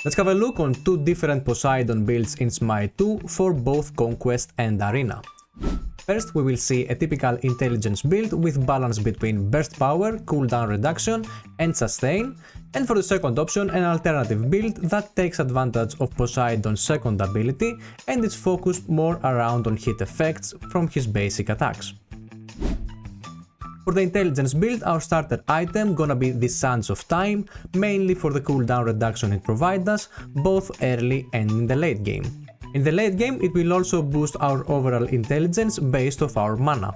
Let's have a look on two different Poseidon builds in Smite 2 for both Conquest and Arena. First, we will see a typical intelligence build with balance between burst power, cooldown reduction and sustain, and for the second option an alternative build that takes advantage of Poseidon's second ability and is focused more around on hit effects from his basic attacks. For the intelligence build, our starter item gonna be the Sands of Time, mainly for the cooldown reduction it provides us, both early and in the late game. In the late game, it will also boost our overall intelligence based off our mana.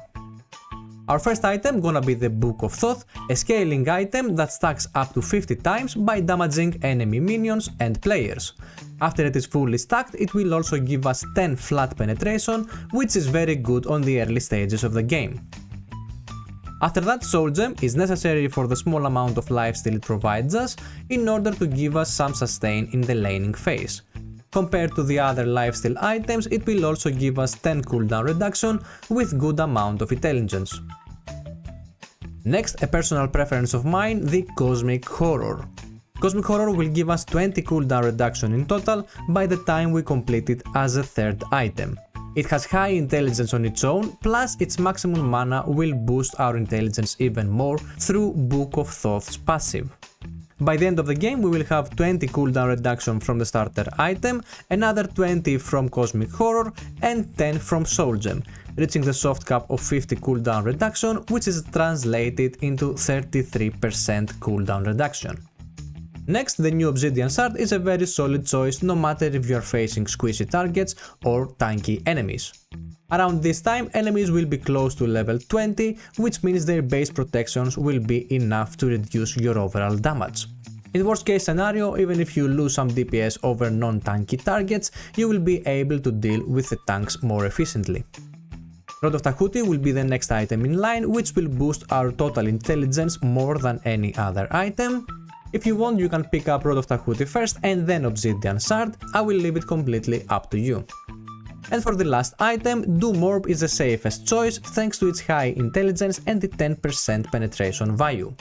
Our first item gonna be the Book of Thoth, a scaling item that stacks up to 50 times by damaging enemy minions and players. After it is fully stacked, it will also give us 10 flat penetration, which is very good on the early stages of the game. After that, Soul Gem is necessary for the small amount of lifesteal it provides us in order to give us some sustain in the laning phase. Compared to the other lifesteal items, it will also give us 10 cooldown reduction with good amount of intelligence. Next, a personal preference of mine, the Cosmic Horror. Cosmic Horror will give us 20 cooldown reduction in total by the time we complete it as a third item. It has high intelligence on its own, plus its maximum mana will boost our intelligence even more through Book of Thoth's passive. By the end of the game, we will have 20 cooldown reduction from the starter item, another 20 from Cosmic Horror and 10 from Soul Gem, reaching the soft cap of 50 cooldown reduction, which is translated into 33% cooldown reduction. Next, the new Obsidian Shard is a very solid choice no matter if you are facing squishy targets or tanky enemies. Around this time, enemies will be close to level 20, which means their base protections will be enough to reduce your overall damage. In worst case scenario, even if you lose some DPS over non-tanky targets, you will be able to deal with the tanks more efficiently. Rod of Tahuti will be the next item in line, which will boost our total intelligence more than any other item. If you want, you can pick up Rod of Tahuti first and then Obsidian Shard. I will leave it completely up to you. And for the last item, Doom Orb is the safest choice thanks to its high intelligence and the 10% penetration value.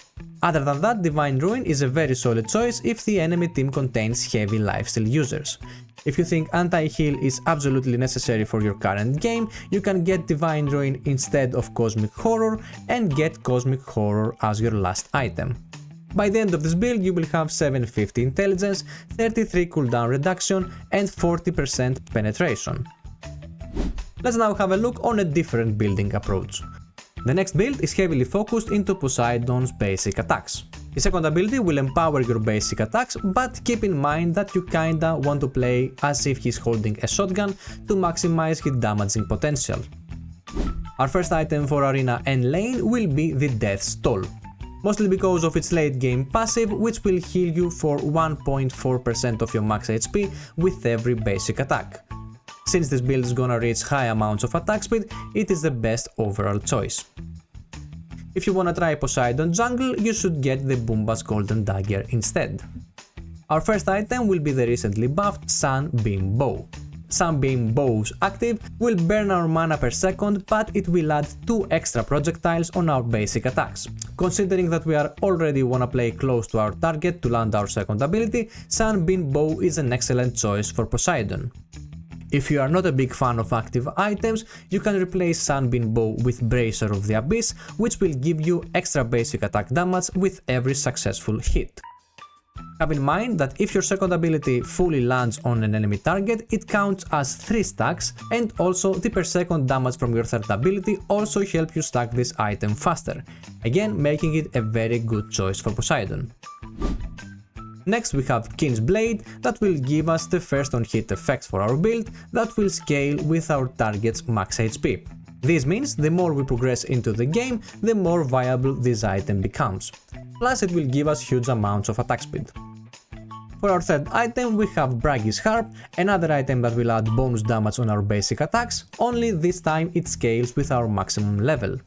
Other than that, Divine Ruin is a very solid choice if the enemy team contains heavy lifesteal users. If you think anti-heal is absolutely necessary for your current game, you can get Divine Ruin instead of Cosmic Horror and get Cosmic Horror as your last item. By the end of this build, you will have 750 intelligence, 33 cooldown reduction and 40% penetration. Let's now have a look on a different building approach. The next build is heavily focused into Poseidon's basic attacks. The second ability will empower your basic attacks, but keep in mind that you kinda want to play as if he's holding a shotgun to maximize his damaging potential. Our first item for Arena and Lane will be the Death's Toll. Mostly because of its late game passive, which will heal you for 1.4% of your max HP with every basic attack. Since this build is gonna reach high amounts of attack speed, it is the best overall choice. If you wanna try Poseidon jungle, you should get the Boomba's Golden Dagger instead. Our first item will be the recently buffed Sunbeam Bow. Sunbeam Bow's active will burn our mana per second, but it will add 2 extra projectiles on our basic attacks. Considering that we are already wanna play close to our target to land our second ability, Sunbeam Bow is an excellent choice for Poseidon. If you are not a big fan of active items, you can replace Sunbeam Bow with Bracer of the Abyss, which will give you extra basic attack damage with every successful hit. Have in mind that if your second ability fully lands on an enemy target, it counts as 3 stacks, and also the per second damage from your third ability also help you stack this item faster, again making it a very good choice for Poseidon. Next we have King's Blade that will give us the first on hit effect for our build that will scale with our target's max HP. This means the more we progress into the game, the more viable this item becomes. Plus it will give us huge amounts of attack speed. For our third item we have Braggy's Harp, another item that will add bonus damage on our basic attacks, only this time it scales with our maximum level.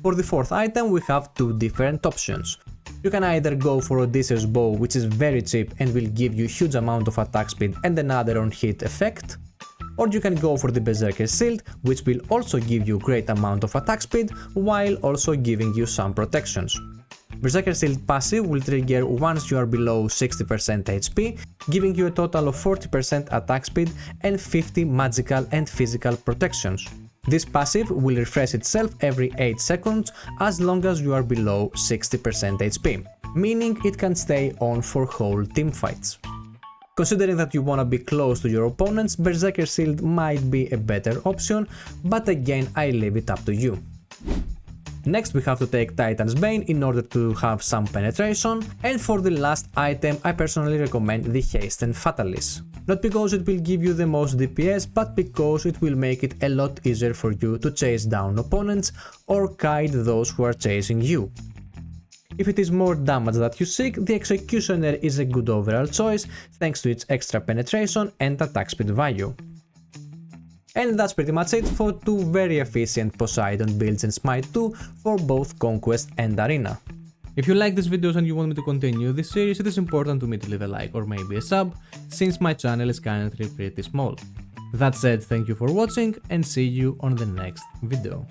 For the fourth item we have 2 different options. You can either go for Odysseus Bow, which is very cheap and will give you huge amount of attack speed and another on hit effect, or you can go for the Berserker's Shield, which will also give you great amount of attack speed while also giving you some protections. Berserker Shield passive will trigger once you are below 60% HP, giving you a total of 40% attack speed and 50 magical and physical protections. This passive will refresh itself every 8 seconds as long as you are below 60% HP, meaning it can stay on for whole teamfights. Considering that you wanna be close to your opponents, Berserker Shield might be a better option, but again I leave it up to you. Next we have to take Titan's Bane in order to have some penetration, and for the last item I personally recommend the Hasten Fatalis. Not because it will give you the most DPS, but because it will make it a lot easier for you to chase down opponents or kite those who are chasing you. If it is more damage that you seek, the Executioner is a good overall choice thanks to its extra penetration and attack speed value. And that's pretty much it for two very efficient Poseidon builds in Smite 2 for both Conquest and Arena. If you like these videos and you want me to continue this series, it is important to me to leave a like or maybe a sub, since my channel is currently pretty small. That said, thank you for watching and see you on the next video.